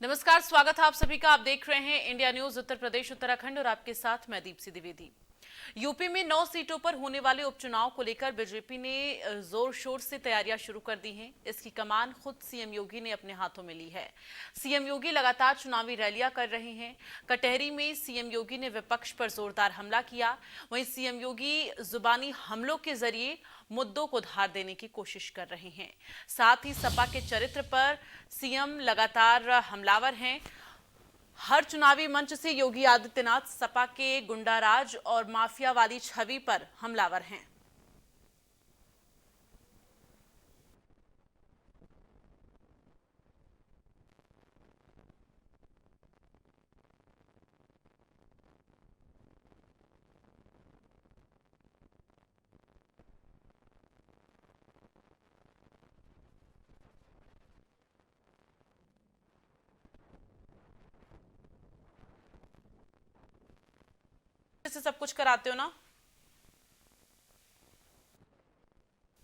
नमस्कार, स्वागत है आप सभी का। आप देख रहे हैं इंडिया न्यूज उत्तर प्रदेश उत्तराखंड और आपके साथ मैं दीप्ति द्विवेदी। यूपी में 9 सीटों पर होने वाले उपचुनाव को लेकर बीजेपी ने जोर शोर से तैयारियां शुरू कर दी हैं। इसकी कमान खुद सीएम योगी ने अपने हाथों में ली है। सीएम योगी लगातार चुनावी रैलियां कर रहे हैं। कटहरी में सीएम योगी ने विपक्ष पर जोरदार हमला किया। वहीं सीएम योगी जुबानी हमलों के जरिए मुद्दों को धार देने की कोशिश कर रहे हैं। साथ ही सपा के चरित्र पर सीएम लगातार हमलावर हैं। हर चुनावी मंच से योगी आदित्यनाथ सपा के गुंडाराज और माफिया वाली छवि पर हमलावर हैं। से सब कुछ कराते हो ना।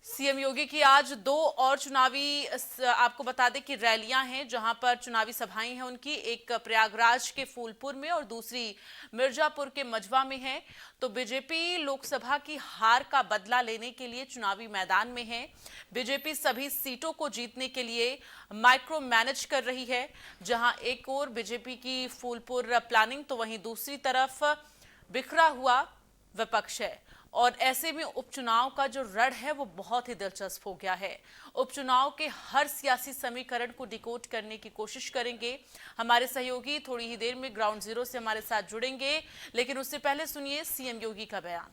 सीएम योगी की आज 2 और चुनावी आपको बता दें कि रैलियां हैं, जहां पर चुनावी सभाएं हैं उनकी। एक प्रयागराज के फूलपुर में और दूसरी मिर्जापुर के मझवा में है। तो बीजेपी लोकसभा की हार का बदला लेने के लिए चुनावी मैदान में है। बीजेपी सभी सीटों को जीतने के लिए माइक्रो मैनेज कर रही है। जहां एक ओर बीजेपी की फूलपुर प्लानिंग तो वहीं दूसरी तरफ बिखरा हुआ विपक्ष है। और ऐसे में उपचुनाव का जो रण है वो बहुत ही दिलचस्प हो गया है। उपचुनाव के हर सियासी समीकरण को डिकोड करने की कोशिश करेंगे हमारे सहयोगी। थोड़ी ही देर में ग्राउंड जीरो से हमारे साथ जुड़ेंगे, लेकिन उससे पहले सुनिए सीएम योगी का बयान।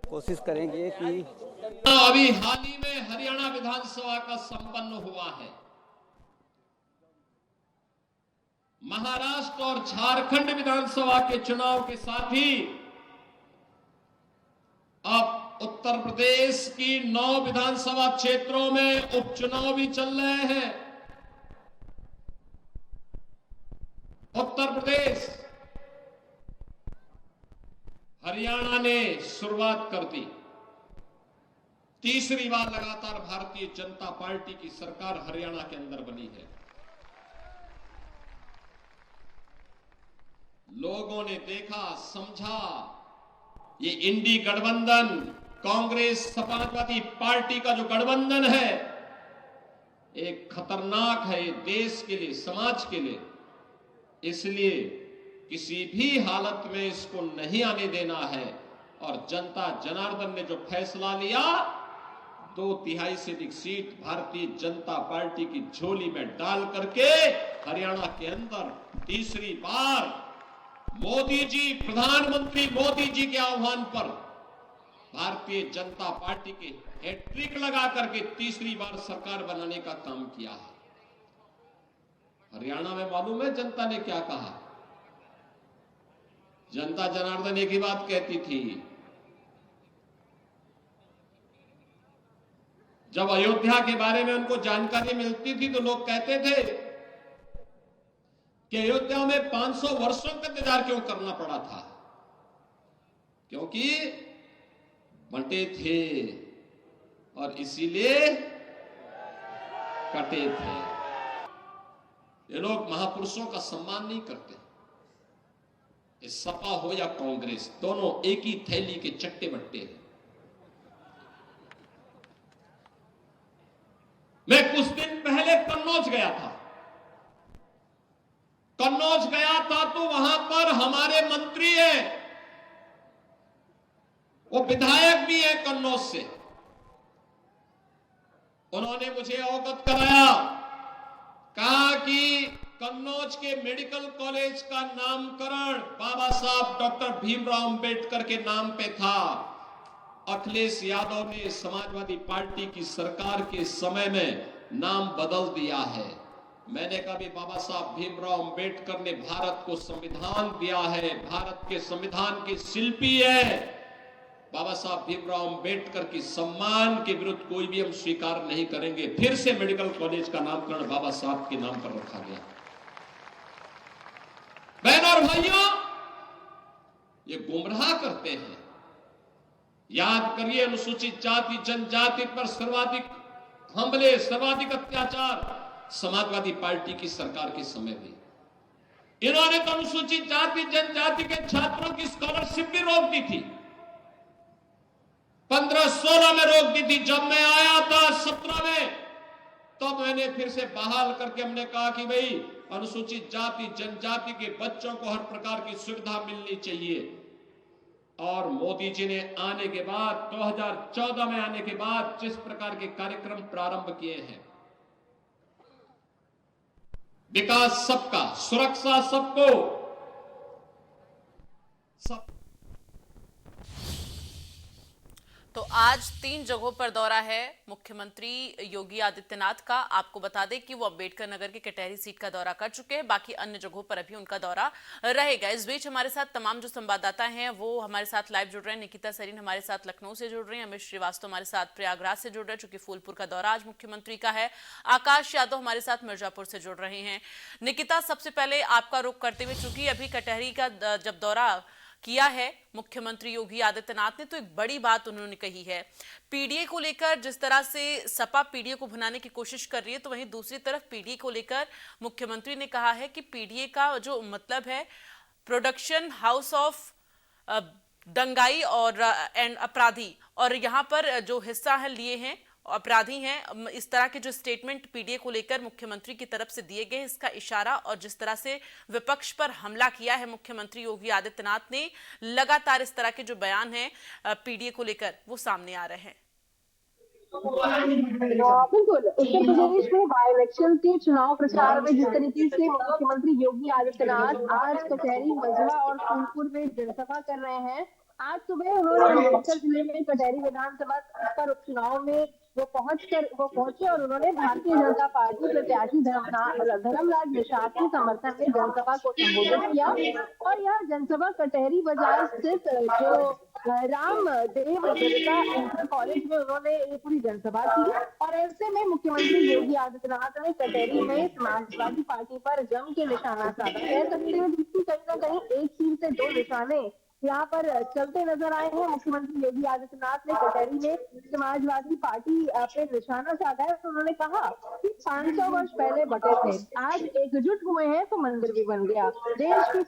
कोशिश करेंगे कि अभी हाल ही में हरियाणा विधानसभा का संपन्न हुआ है। महाराष्ट्र और झारखंड विधानसभा के चुनाव के साथ ही अब उत्तर प्रदेश की 9 विधानसभा क्षेत्रों में उपचुनाव भी चल रहे हैं। उत्तर प्रदेश, हरियाणा ने शुरुआत कर दी। तीसरी बार लगातार भारतीय जनता पार्टी की सरकार हरियाणा के अंदर बनी है। लोगों ने देखा, समझा, ये इंडी गठबंधन, कांग्रेस समाजवादी पार्टी का जो गठबंधन है, एक खतरनाक है देश के लिए, समाज के लिए। इसलिए किसी भी हालत में इसको नहीं आने देना है। और जनता जनार्दन ने जो फैसला लिया, 2/3 से अधिक सीट भारतीय जनता पार्टी की झोली में डाल करके हरियाणा के अंदर तीसरी बार मोदी जी, प्रधानमंत्री मोदी जी के आह्वान पर भारतीय जनता पार्टी के हैट्रिक लगा करके तीसरी बार सरकार बनाने का काम किया है। हरियाणा में मालूम है जनता ने क्या कहा? जनता जनार्दन एक ही बात कहती थी। जब अयोध्या के बारे में उनको जानकारी मिलती थी तो लोग कहते थे कि अयोध्या में 500 वर्षों का इंतजार क्यों करना पड़ा था? क्योंकि बंटे थे और इसीलिए कटे थे। ये लोग महापुरुषों का सम्मान नहीं करते। ये सपा हो या कांग्रेस, दोनों एक ही थैली के चट्टे बट्टे हैं। मैं कुछ दिन पहले कन्नौज गया था। कन्नौज गया था तो वहां पर हमारे मंत्री हैं, वो विधायक भी है कन्नौज से। उन्होंने मुझे अवगत कराया, कहा कि कन्नौज के मेडिकल कॉलेज का नामकरण बाबा साहब डॉक्टर भीमराव अंबेडकर के नाम पे था। अखिलेश यादव ने समाजवादी पार्टी की सरकार के समय में नाम बदल दिया है। मैंने कहा भी बाबा साहब भीमराव अंबेडकर ने भारत को संविधान दिया है, भारत के संविधान के शिल्पी है। बाबा साहब भीमराव अंबेडकर की सम्मान के विरुद्ध कोई भी हम स्वीकार नहीं करेंगे। फिर से मेडिकल कॉलेज का नामकरण बाबा साहब के नाम पर रखा गया। बहनों और भाइयों, ये गुमराह करते हैं। याद करिए, अनुसूचित जाति जनजाति पर सर्वाधिक हमले, सर्वाधिक अत्याचार समाजवादी पार्टी की सरकार के समय में। इन्होंने तो अनुसूचित जाति जनजाति के छात्रों की स्कॉलरशिप भी रोक दी थी, 15-16 में रोक दी थी। जब मैं आया था 17 में, तो मैंने फिर से बहाल करके हमने कहा कि भाई अनुसूचित जाति जनजाति के बच्चों को हर प्रकार की सुविधा मिलनी चाहिए। और मोदी जी ने आने के बाद 2014 में आने के बाद जिस प्रकार के कार्यक्रम प्रारंभ किए हैं, विकास सबका, सुरक्षा सबको, सब। तो आज 3 जगहों पर दौरा है मुख्यमंत्री योगी आदित्यनाथ का। आपको बता दें कि वो अंबेडकर नगर की कटहरी सीट का दौरा कर चुके हैं, बाकी अन्य जगहों पर अभी उनका दौरा रहेगा। इस बीच हमारे साथ तमाम जो संवाददाता हैं वो हमारे साथ लाइव जुड़ रहे हैं। निकिता सरीन हमारे साथ लखनऊ से जुड़ रहे हैं, अमित श्रीवास्तव हमारे साथ प्रयागराज से जुड़ रहे हैं, चूंकि फूलपुर का दौरा आज मुख्यमंत्री का है। आकाश यादव हमारे साथ मिर्जापुर से जुड़ रहे हैं। निकिता, सबसे पहले आपका रुख करते हुए, चूंकि अभी कटहरी का जब दौरा किया है मुख्यमंत्री योगी आदित्यनाथ ने, तो एक बड़ी बात उन्होंने कही है पीडीए को लेकर। जिस तरह से सपा पीडीए को भुनाने की कोशिश कर रही है, तो वहीं दूसरी तरफ पीडीए को लेकर मुख्यमंत्री ने कहा है कि पीडीए का जो मतलब है प्रोडक्शन हाउस ऑफ दंगाई और अपराधी, और यहाँ पर जो हिस्सा है लिए हैं अपराधी हैं। इस तरह के जो स्टेटमेंट पीडीए को लेकर मुख्यमंत्री की तरफ से दिए गए, इसका इशारा और जिस तरह से विपक्ष पर हमला किया है मुख्यमंत्री योगी आदित्यनाथ ने, लगातार इस तरह के जो बयान हैं पीडीए को लेकर वो सामने आ रहे हैं। बिल्कुल, उत्तर प्रदेश में बाई इलेक्शन के चुनाव प्रचार में जिस तरीके से मुख्यमंत्री योगी आदित्यनाथ आज कचहरी, मजरा और फूलपुर में जनसभा कर रहे हैं। आज सुबह उन्होंने अम्बेडकर जिले में कचहरी विधानसभा पर उपचुनाव में वो पहुंचे और उन्होंने भारतीय जनता पार्टी प्रत्याशी धर्मराज निषाद के समर्थन में जनसभा को संबोधित किया। और यह जनसभा कटहरी बाजार स्थित जो रामदेव बिरला इंटर कॉलेज में उन्होंने ये पूरी जनसभा की। और ऐसे में मुख्यमंत्री योगी आदित्यनाथ ने कटहरी में समाजवादी पार्टी पर जम के निशाना साधा। कह सकते हैं जिसकी कहीं ना कहीं एक तीर से दो निशाने यहाँ पर चलते नजर आए हैं। मुख्यमंत्री योगी आदित्यनाथ ने कटहरी में समाजवादी पार्टी पे निशाना साधा है। तो उन्होंने कहा कि 500 वर्ष पहले बटे थे, आज एकजुट हुए हैं तो मंदिर भी बन गया। देश की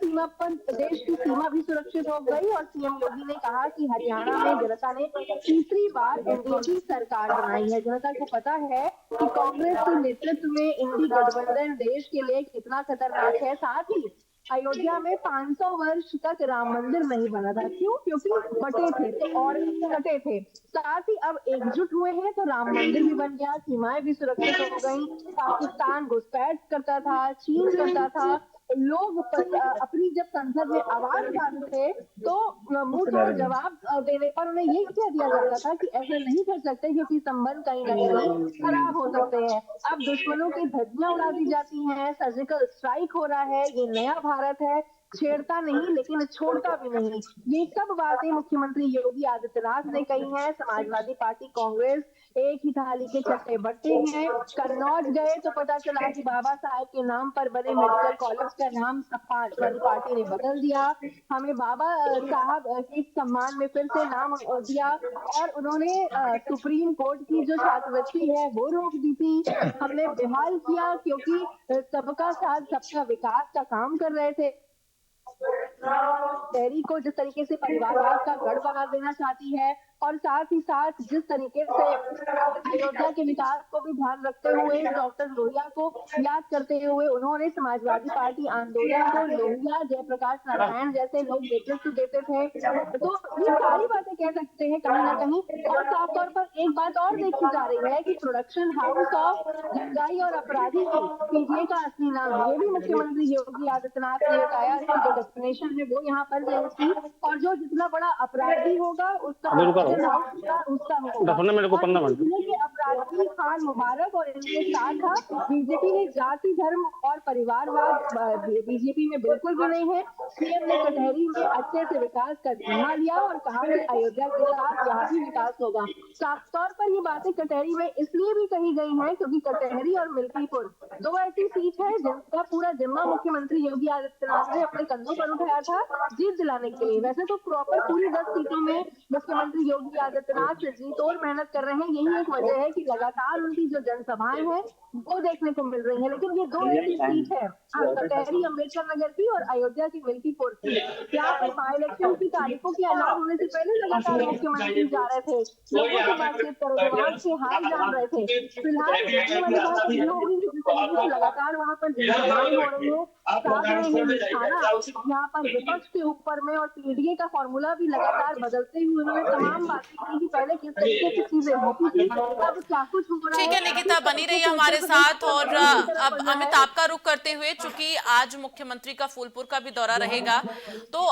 सीमा भी सुरक्षित हो गई। और सीएम योगी ने कहा कि हरियाणा में जनता ने तीसरी बार एनडीए की सरकार बनाई है। जनता को पता है कि कांग्रेस के नेतृत्व में इंडी गठबंधन देश के लिए कितना खतरनाक है। साथ ही अयोध्या में 500 वर्ष तक राम मंदिर नहीं बना था। क्यों? क्योंकि बटे थे और कटे थे। साथ ही अब एकजुट हुए हैं तो राम मंदिर भी बन गया, सीमाएं भी सुरक्षित हो गई। पाकिस्तान घुसपैठ करता था, चीन करता था, लोग अपनी जब संसद में आवाज उठाते थे तो मुंह तोड़ जवाब देने पर उन्हें ये कह दिया जाता था कि ऐसा नहीं कर सकते क्योंकि संबंध कहीं ना कहीं खराब हो सकते हैं। अब दुश्मनों की धज्जियां उड़ा दी जाती हैं, सर्जिकल स्ट्राइक हो रहा है। ये नया भारत है, छेड़ता नहीं लेकिन छोड़ता भी नहीं। ये सब बातें मुख्यमंत्री योगी आदित्यनाथ ने कही हैं। समाजवादी पार्टी कांग्रेस एक ही थाली के चट्टे बट्टे हैं। कन्नौज गए तो पता चला कि बाबा साहेब के नाम पर बने मेडिकल कॉलेज का नाम समाजवादी पार्टी ने बदल दिया। हमें बाबा साहब के सम्मान में फिर से नाम दिया। और उन्होंने सुप्रीम कोर्ट की जो छात्रवृत्ति है वो रोक दी थी। हमने बेहाल किया क्योंकि सबका साथ सबका विकास का काम कर रहे थे। शहरी को जिस तरीके से परिवारवाद का गढ़ बना देना चाहती है और साथ ही साथ जिस तरीके से अयोध्या के विकास को भी ध्यान रखते हुए डॉक्टर लोहिया को याद करते हुए उन्होंने समाजवादी पार्टी आंदोलन को लोहिया, जयप्रकाश नारायण जैसे लोग नेतृत्व देते थे। तो ये सारी बातें कह सकते हैं कहीं ना कहीं। और साफ तौर पर एक बात और देखी जा रही है कि प्रोडक्शन हाउस ऑफ दंगाई और अपराधी पीडीए का असली नाम ये भी मुख्यमंत्री योगी आदित्यनाथ ने बताया। जो डेस्टिनेशन है वो यहाँ पर जाएगी और जो जितना बड़ा अपराधी होगा उसका मेरे को 15 मिनट अपराधी खान मुबारक और इनके साथ था। बीजेपी ने जाति, धर्म और परिवारवाद बीजेपी में बिल्कुल भी नहीं है। सीएम ने कटहरी में अच्छे से विकास का जिम्मा लिया और कहा कि अयोध्या के साथ यहाँ भी विकास होगा। साफ तौर पर ये बातें कटहरी में इसलिए भी कही गई हैं क्योंकि कटहरी और मिल्कीपुर दो ऐसी सीट है जिनका पूरा जिम्मा मुख्यमंत्री योगी आदित्यनाथ ने अपने कंधों पर उठाया था जीत दिलाने के लिए। वैसे तो प्रॉपर पूरी 10 सीटों में मुख्यमंत्री योगी आदित्यनाथ जी तोड़ मेहनत कर रहे हैं। यही एक वजह है कि लगातार उनकी जो जनसभाएं हैं वो देखने को मिल रही है। लेकिन ये दो ऐसी सीट है, कचहरी अम्बेडकर नगर की और अयोध्या की मिल्कीपुर की, यहाँ पर बाई इलेक्शन की तारीखों के ऐलान होने से पहले लगातार मुख्यमंत्री जा रहे थे, लोगों से बातचीत कर रहे थे, वहां के हाल जान रहे थे। फिलहाल देखने वाली बात ये होगी कि जिस तरीके से लगातार वहां पर जनसभाएं हो रही है, साथ में ही निशाना यहाँ पर विपक्ष के ऊपर में और पीडीए का फॉर्मूला भी लगातार बदलते हुए उन्होंने तमाम बातें की कि पहले किस तरीके से चीजें होती थी, अब क्या कुछ हो रहा है। ठीक है निकिता, बनी रही हमारे साथ। और अब अमित, आपका रुख करते हुए, चूंकि आज मुख्यमंत्री का फूलपुर का भी दौरा रहेगा, तो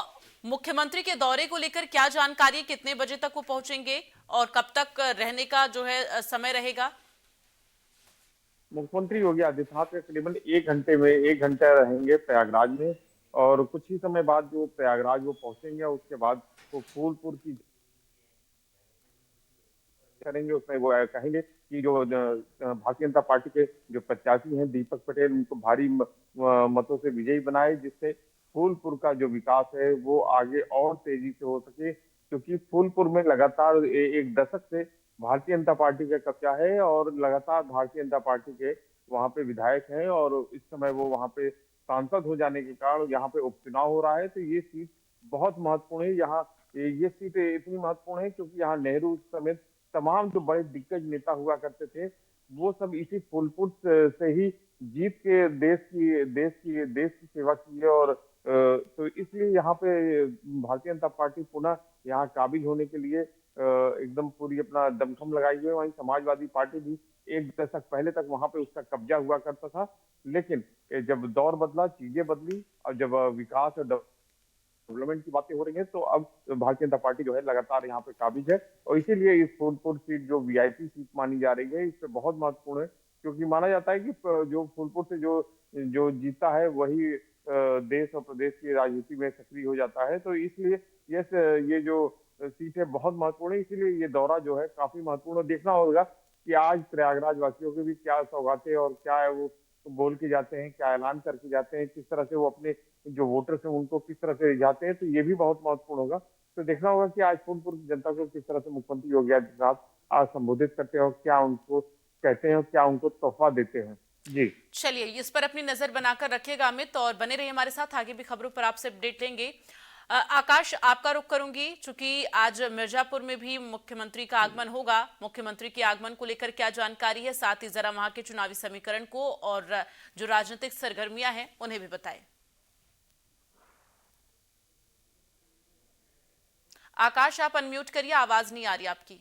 मुख्यमंत्री के दौरे को लेकर क्या जानकारी, कितने बजे तक वो पहुंचेंगे और कब तक रहने का जो है समय रहेगा? मुख्यमंत्री योगी आदित्यनाथ करीबन 1 घंटा रहेंगे प्रयागराज में, और कुछ ही समय बाद जो प्रयागराज वो पहुंचेंगे, उसके बाद वो फूलपुर की करेंगे। उसमें वो कहेंगे कि जो भारतीय जनता पार्टी के जो प्रत्याशी हैं दीपक पटेल, उनको भारी मतों से विजयी बनाए, जिससे फूलपुर का जो विकास है वो आगे और तेजी से हो सके। क्योंकि फूलपुर में लगातार एक दशक से भारतीय जनता पार्टी का कब्जा है और लगातार भारतीय जनता पार्टी के वहां पे विधायक हैं, और इस समय वो वहां पे सांसद हो जाने के कारण यहाँ पे उपचुनाव हो रहा है। तो ये सीट बहुत महत्वपूर्ण है। यहाँ ये सीट इतनी महत्वपूर्ण है क्योंकि यहाँ नेहरू समेत तमाम जो बड़े दिग्गज नेता हुआ करते थे, वो सब इसी फूलपुर से ही जीत के देश की सेवा की है। और तो इसलिए यहाँ पे भारतीय जनता पार्टी पुनः यहाँ काबिज होने के लिए एकदम पूरी अपना दमखम लगाई हुई है। वहीं समाजवादी पार्टी भी एक दशक पहले तक वहां पे उसका कब्जा हुआ करता था, लेकिन जब दौर बदला, चीजें बदली, और जब विकास और डेवलपमेंट की बातें हो रही हैं, तो अब भारतीय जनता पार्टी जो है लगातार यहाँ पे काबिज है। और इसीलिए इस फूलपुर सीट जो वीआईपी सीट मानी जा रही है, इस पे बहुत महत्वपूर्ण है, क्योंकि माना जाता है कि जो फूलपुर से जो जीता है वही देश और प्रदेश की राजनीति में सक्रिय हो जाता है। तो इसलिए ये जो सीट है बहुत महत्वपूर्ण है। इसीलिए ये दौरा जो है काफी महत्वपूर्ण। देखना होगा कि आज प्रयागराज वासियों के भी क्या सौगातें और क्या है वो बोल के जाते हैं, क्या ऐलान करके जाते हैं, किस तरह से वो अपने जो वोटर्स हैं उनको किस तरह से रिझाते हैं। तो ये भी बहुत महत्वपूर्ण होगा। तो देखना होगा कि आज फूलपुर की जनता को किस तरह से मुख्यमंत्री योगी आदित्यनाथ आज संबोधित करते हैं और क्या उनको कहते हैं और क्या उनको तोहफा देते हैं। जी चलिए, इस पर अपनी नजर बनाकर रखिएगा अमित, और बने रहिए हमारे साथ। आगे भी खबरों पर आपसे अपडेट लेंगे। आकाश, आपका रुख करूंगी, चूंकि आज मिर्जापुर में भी मुख्यमंत्री का आगमन होगा। मुख्यमंत्री के आगमन को लेकर क्या जानकारी है, साथ ही जरा वहां के चुनावी समीकरण को और जो राजनीतिक सरगर्मियां हैं उन्हें भी बताएं। आकाश, आप अनम्यूट करिए, आवाज नहीं आ रही आपकी।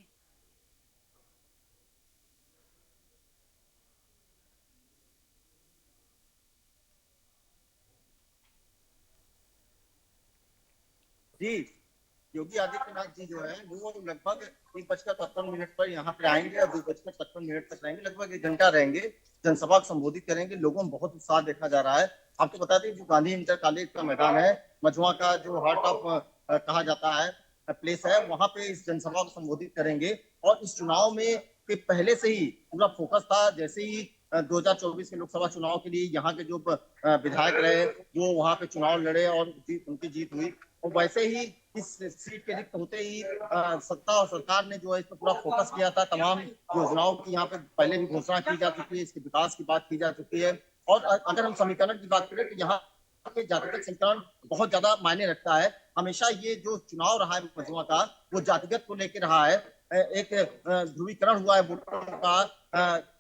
जी, योगी आदित्यनाथ जी जो है वो लगभग 1:53 पर यहाँ पे आएंगे और 2:55 तक रहेंगे, लगभग 1 घंटा रहेंगे, जनसभा को संबोधित करेंगे। लोगों में बहुत उत्साह देखा जा रहा है। आपको बता दें जो गांधी इंटर कॉलेज का मैदान है, मझुआ का जो हार्ट ऑफ कहा जाता है प्लेस है, वहां पे इस जनसभा को संबोधित करेंगे। और इस चुनाव में के पहले से ही पूरा फोकस था। जैसे ही 2024 के लोकसभा चुनाव के लिए यहाँ के जो विधायक रहे वो वहां पे चुनाव लड़े और उनकी जीत हुई, और वैसे ही इस सीट के रिक्त होते ही सत्ता और सरकार ने जो है इस पर पूरा फोकस किया था। तमाम योजनाओं की यहाँ पे पहले भी घोषणा की जा चुकी है, इसके विकास की बात की जा चुकी है। और अगर हम समीकरण की बात करें तो यहाँ पे जातिगत समीकरण बहुत ज्यादा मायने रखता है। हमेशा ये जो चुनाव रहा है मझुआ का, वो जातिगत को लेकर रहा है। एक ध्रुवीकरण हुआ है वोटरों का,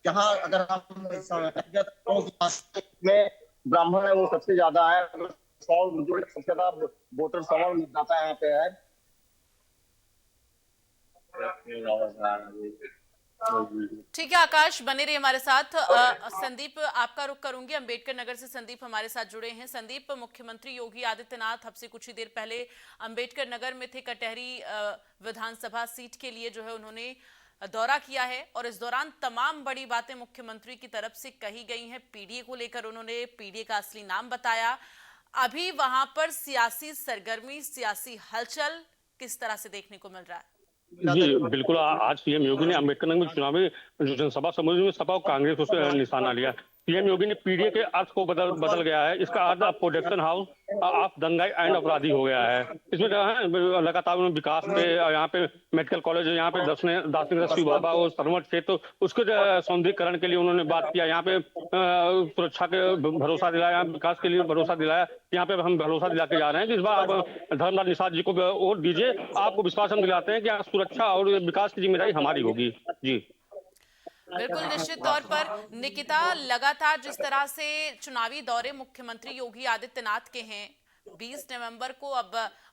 जहाँ अगर हम जातिगत में ब्राह्मण है वो सबसे ज्यादा है, सबसे ज्यादा वोटर सवाल मतदाता यहाँ पे है। ठीक है आकाश, बने रहिए हमारे साथ। संदीप, आपका रुख करूंगी, अंबेडकर नगर से संदीप हमारे साथ जुड़े हैं। संदीप, मुख्यमंत्री योगी आदित्यनाथ अब से कुछ ही देर पहले अंबेडकर नगर में थे। कटहरी विधानसभा सीट के लिए जो है उन्होंने दौरा किया है, और इस दौरान तमाम बड़ी बातें मुख्यमंत्री की तरफ से कही गई हैं। पीडीए को लेकर उन्होंने पीडीए का असली नाम बताया। अभी वहां पर सियासी सरगर्मी, सियासी हलचल किस तरह से देखने को मिल रहा है? जी बिल्कुल, आज पीएम योगी ने अम्बेडकर नगर में चुनावी जो जनसभा संबोधित में सपा और कांग्रेस उसे निशाना लिया। पीएम योगी ने पीडीए के अर्थ को बदल गया है। इसका अर्थ अब प्रोडक्शन हाउस ऑफ दंगाई एंड अपराधी हो गया है। इसमें जो है लगातार विकास पे, यहाँ पे मेडिकल कॉलेज, यहाँ पे दार्शनिक शिव बाबा और सरमठ क्षेत्र, उसके सौंदर्यीकरण के लिए उन्होंने बात किया। यहाँ पे सुरक्षा के भरोसा दिलाया, विकास के लिए भरोसा दिलाया। यहाँ पे हम भरोसा दिला के जा रहे हैं कि इस बार आप धर्मलाल निषाद जी को वोट दीजिए। आपको विश्वास हम दिलाते हैं कि सुरक्षा और विकास की जिम्मेदारी हमारी होगी। जी बिल्कुल, निश्चित तौर पर निकिता, लगातार जिस तरह से चुनावी दौरे मुख्यमंत्री योगी आदित्यनाथ के हैं, 20 नवंबर को अब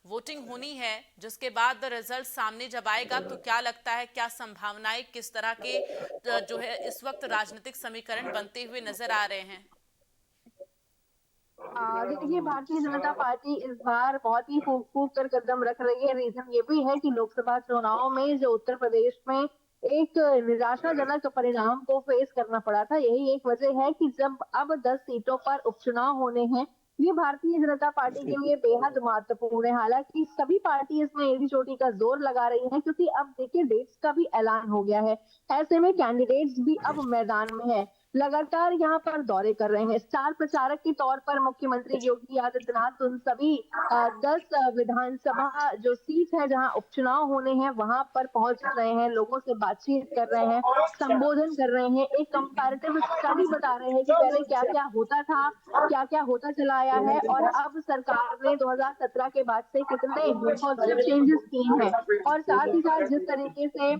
वोटिंग होनी है, जिसके बाद रिजल्ट सामने जब आएगा तो क्या लगता है, क्या संभावनाएं, किस तरह के जो है इस वक्त राजनीतिक समीकरण बनते हुए नजर आ रहे हैं? देखिए, भारतीय जनता पार्टी इस बार बहुत ही फूक फूक कर कदम रख रही है। रीजन ये भी है कि लोकसभा चुनाव में जो उत्तर प्रदेश में एक निराशाजनक परिणाम को फेस करना पड़ा था, यही एक वजह है कि जब अब 10 सीटों पर उपचुनाव होने हैं, ये भारतीय जनता पार्टी के लिए बेहद महत्वपूर्ण है। हालांकि सभी पार्टी इसमें एड़ी चोटी का जोर लगा रही है, क्योंकि अब देखिए डेट्स का भी ऐलान हो गया है। ऐसे में कैंडिडेट्स भी अब मैदान में है, लगातार यहाँ पर दौरे कर रहे हैं। स्टार प्रचारक के तौर पर मुख्यमंत्री योगी आदित्यनाथ उन सभी 10 विधानसभा जो सीट है जहाँ उपचुनाव होने हैं वहां पर पहुंच रहे हैं, लोगों से बातचीत कर रहे हैं, संबोधन कर रहे हैं, एक कंपैरेटिव स्टडी बता रहे हैं कि पहले क्या क्या होता था, क्या क्या होता चला आया है, और अब सरकार ने 2017 के बाद से कितने पॉजिटिव चेंजेस किए हैं। और साथ ही साथ जिस तरीके से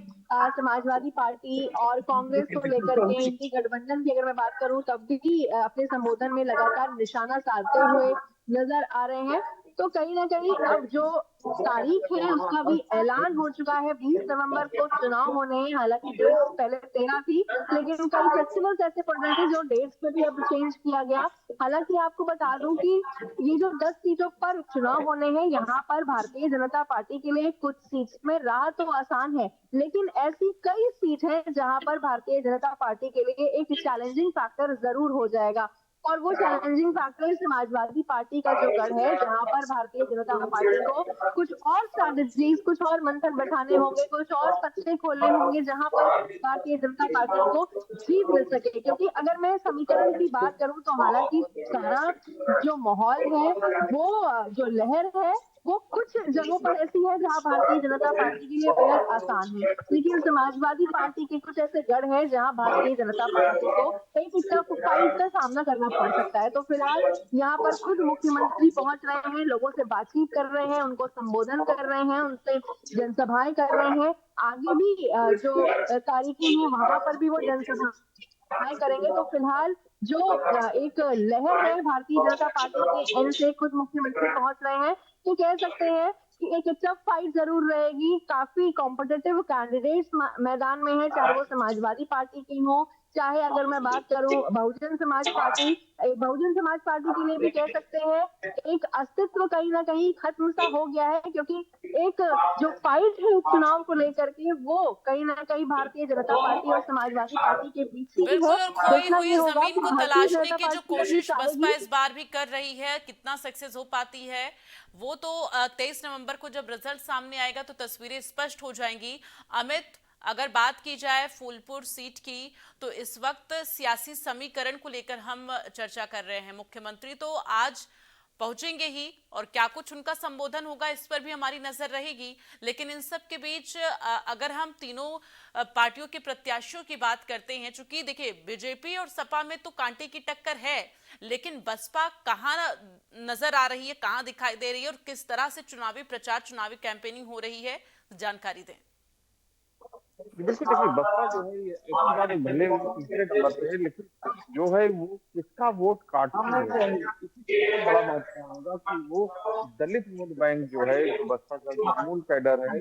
समाजवादी पार्टी और कांग्रेस को लेकर के इंडी गठबंधन की अगर मैं बात करूं, तब भी अपने संबोधन में लगातार निशाना साधते हुए नजर आ रहे हैं। तो कहीं ना कहीं अब जो तारीख है उसका भी ऐलान हो चुका है। 20 नवंबर को चुनाव होने हैं। हालांकि डेट्स पहले 13 थी, लेकिन कई फेस्टिवल्स ऐसे पड़ रहे थे जो डेट्स पे भी अब चेंज किया गया। हालांकि आपको बता दूं कि ये जो 10 सीटों पर चुनाव होने हैं, यहाँ पर भारतीय जनता पार्टी के लिए कुछ सीट्स में राह तो आसान है, लेकिन ऐसी कई सीट है जहां पर भारतीय जनता पार्टी के लिए एक चैलेंजिंग फैक्टर जरूर हो जाएगा। और वो चैलेंजिंग फैक्टर समाजवादी पार्टी का जो गढ़ है, जहां पर भारतीय जनता पार्टी को कुछ और स्ट्रैटेजीज, कुछ और मंथन बैठाने होंगे, कुछ और पत्ते खोलने होंगे, जहां पर भारतीय जनता पार्टी को जीत मिल सके। क्योंकि अगर मैं समीकरण की बात करूं तो हालांकि सारा जो माहौल है, वो जो लहर है, वो कुछ जगहों पर ऐसी है जहां भारतीय जनता पार्टी के लिए बेहद आसान है, लेकिन समाजवादी पार्टी के कुछ ऐसे गढ़ हैं जहां भारतीय जनता पार्टी को एक टफ फाइट का सामना करना पड़ सकता है। तो फिलहाल यहाँ पर खुद मुख्यमंत्री पहुंच रहे हैं, लोगों से बातचीत कर रहे हैं, उनको संबोधन कर रहे हैं, उनसे जनसभाएं कर रहे हैं। आगे भी जो तारीखें हैं वहां पर भी वो जनसभाएं करेंगे। तो फिलहाल जो एक लहर है भारतीय जनता पार्टी के एंड से खुद मुख्यमंत्री पहुंच रहे हैं, तो कह सकते हैं कि एक टफ फाइट जरूर रहेगी। काफी कॉम्पिटिटिव कैंडिडेट्स मैदान में है, चाहे वो समाजवादी पार्टी की हो, चाहे अगर मैं बात करूं बहुजन समाज पार्टी के लिए भी कह सकते हैं एक अस्तित्व कहीं ना कहीं खत्म सा हो गया है, क्योंकि एक जो फाइट है उपचुनाव को लेकर के वो कहीं ना कहीं भारतीय जनता पार्टी और समाजवादी पार्टी के बीच ही है। बिल्कुल, और खोई हुई जमीन को भारतीय तलाशने जनता की जो पार्टी कोशिश बसपा चाहेगी। इस बार भी कर रही है, कितना सक्सेस हो पाती है वो तो 23 नवंबर को जब रिजल्ट सामने आएगा तो तस्वीरें स्पष्ट हो जाएंगी। अमित, अगर बात की जाए फूलपुर सीट की, तो इस वक्त सियासी समीकरण को लेकर हम चर्चा कर रहे हैं। मुख्यमंत्री तो आज पहुंचेंगे ही, और क्या कुछ उनका संबोधन होगा इस पर भी हमारी नजर रहेगी। लेकिन इन सब के बीच अगर हम तीनों पार्टियों के प्रत्याशियों की बात करते हैं, चूंकि देखिए बीजेपी और सपा में तो कांटे की टक्कर है, लेकिन बसपा कहाँ नजर आ रही है, कहाँ दिखाई दे रही है, और किस तरह से चुनावी प्रचार, चुनावी कैंपेनिंग हो रही है, जानकारी दें। बिल्कुल, देखिए बसपा जो है ये एक बार भले वो तीसरे नंबर पे है, लेकिन जो है वो किसका वोट काटती है, इससे बड़ा महत्व होगा कि वो दलित वोट बैंक जो है, बसपा का जो मूल कैडर है,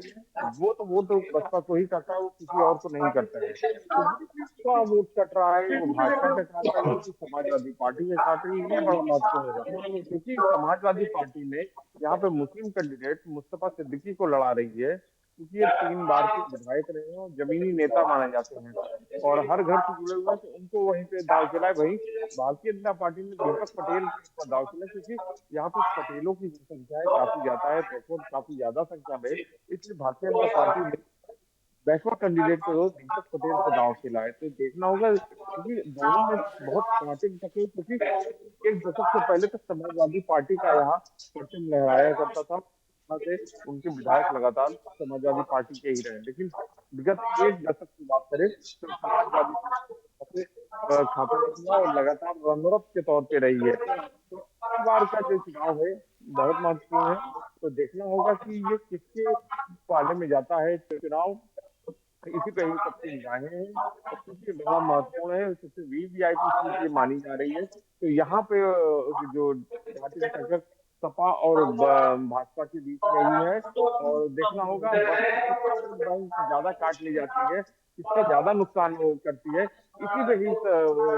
वो तो बसपा को ही करता है, वो किसी और को नहीं करता है। तो किसका वोट कट रहा है, वो भाजपा का काट रही है कि समाजवादी पार्टी का काट रही है, ये बड़ा महत्व होगा। क्योंकि समाजवादी पार्टी ने यहाँ पे मुस्लिम कैंडिडेट मुस्तफा सिद्दीकी को लड़ा रही है, क्योंकि ये 3 बार के विधायक रहे हैं और जमीनी नेता माने जाते हैं और हर घर से जुड़े हुए हैं, तो उनको वहीं पे दाव चला है। वहीं भारतीय जनता पार्टी ने दीपक पटेल पर दाव चला, क्योंकि यहाँ पे पटेलों की संख्या है काफी ज्यादा है, काफी ज्यादा संख्या में, इसलिए भारतीय जनता पार्टी ने बैकवा कैंडिडेट को दीपक पटेल को दांव खिलाए। तो देखना होगा, क्योंकि दोनों में बहुत कांटे की टक्कर, क्योंकि एक दशक से पहले तक समाजवादी पार्टी का यहाँ परचम लहराया करता था। वहाँ से उनके विधायक लगातार समाजवादी पार्टी के ही रहे, लेकिन विगत एक दशक की बात करें तो समाजवादी पार्टी खाता नहीं किया और लगातार रनर के तौर पे रही है। तो इस बार का जो चुनाव है बहुत महत्वपूर्ण है। तो देखना होगा कि ये किसके पाले में जाता है चुनाव, इसी पे ही सबकी निगाहें हैं। सबसे बड़ा महत्वपूर्ण है, सबसे वीवीआईपी सीट ये मानी जा रही है। तो यहाँ पे जो पार्टी की टक्कर सपा और भाजपा के बीच में ही है, और देखना होगा ज्यादा काट ली जाती है, इसका ज्यादा नुकसान वो करती है, इसी पे ही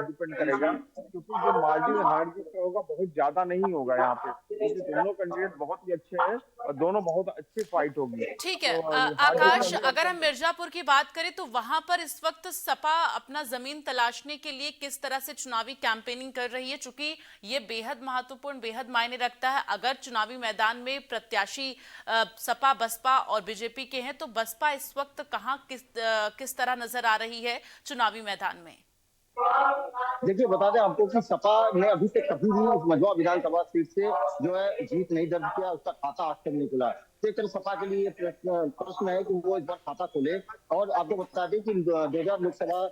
डिपेंड करेगा। क्योंकि जो मार्जिन हार जीत का होगा बहुत ज्यादा नहीं होगा यहाँ पे, क्योंकि दोनों कैंडिडेट बहुत ही अच्छे हैं और दोनों बहुत अच्छी फाइट होगी। ठीक है। तो आकाश, अगर हम मिर्जापुर की बात करें तो वहां पर इस वक्त सपा अपना जमीन तलाशने के लिए किस तरह से चुनावी कैंपेनिंग कर रही है, चूंकि ये बेहद महत्वपूर्ण, बेहद मायने रखता है। अगर चुनावी मैदान में प्रत्याशी सपा, बसपा और बीजेपी के हैं, तो बसपा इस वक्त कहां किस तरह नजर आ रही है चुनावी मैदान में? देखिए, बता दें आपको कि सपा ने अभी तक कभी भी इस मझवा विधानसभा सीट से जो है जीत नहीं दर्ज किया, उसका खाता आज तक नहीं खुला। तो एक तरह सपा के लिए प्रश्न है कि वो इस बार खाता खोले। और आपको बता दें कि 2000 लोकसभा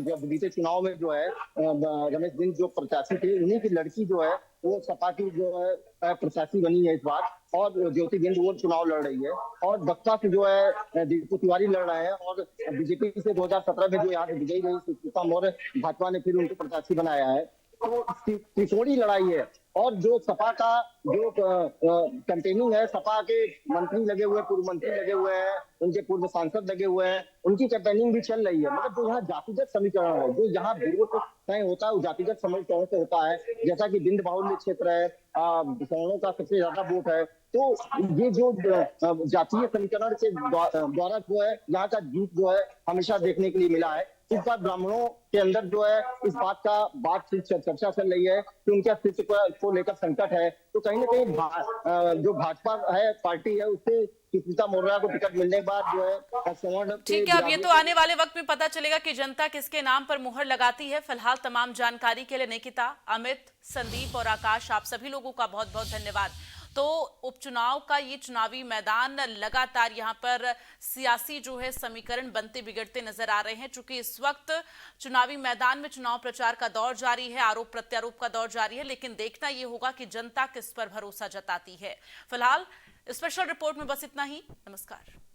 जब बीते चुनाव में जो है रमेश बिंद जो प्रत्याशी थे, उन्हीं की लड़की जो है वो सपा की जो है प्रत्याशी बनी है इस बार, और ज्योति बिंद वो चुनाव लड़ रही है। और बसपा से जो है दीपू तिवारी लड़ रहे हैं, और बीजेपी से 2017 में जो यहाँ से विजयी गई सुष्मिता मौर्य, भाजपा ने फिर उनको प्रत्याशी बनाया है। तो त्रिकोणीय लड़ाई है। और जो सपा का जो कैंपेनिंग है, सपा के मंत्री लगे हुए, पूर्व मंत्री लगे हुए हैं, उनके पूर्व सांसद लगे हुए हैं, उनकी कैंपेनिंग भी चल रही है। मतलब जो यहाँ जातिगत समीकरण है, जो यहाँ विरोध तय होता है वो जातिगत समीकरण से होता है। जैसा कि बिंद बाहुल्य क्षेत्र है, सवर्णों का सबसे ज्यादा वोट है, तो ये जो जातीय समीकरण के द्वारा जो है यहाँ का जीत जो है हमेशा देखने के लिए मिला है। इस बार ब्राह्मणों के अंदर जो है इस बात की चर्चा चल रही है कि उनके अस्तित्व को लेकर संकट है। तो कहीं ना कहीं जो भाजपा है, पार्टी है, उससे सुष्मिता मौर्य को टिकट मिलने के बाद जो है सवर्ण। ठीक है, अब ये तो आने वाले वक्त में पता चलेगा कि जनता किसके नाम पर मुहर लगाती है। फिलहाल तमाम जानकारी के लिए निकिता, अमित, संदीप और आकाश, आप सभी लोगों का बहुत बहुत धन्यवाद। तो उपचुनाव का ये चुनावी मैदान लगातार यहाँ पर सियासी जो है समीकरण बनते बिगड़ते नजर आ रहे हैं, चूंकि इस वक्त चुनावी मैदान में चुनाव प्रचार का दौर जारी है, आरोप प्रत्यारोप का दौर जारी है, लेकिन देखना ये होगा कि जनता किस पर भरोसा जताती है। फिलहाल स्पेशल रिपोर्ट में बस इतना ही। नमस्कार।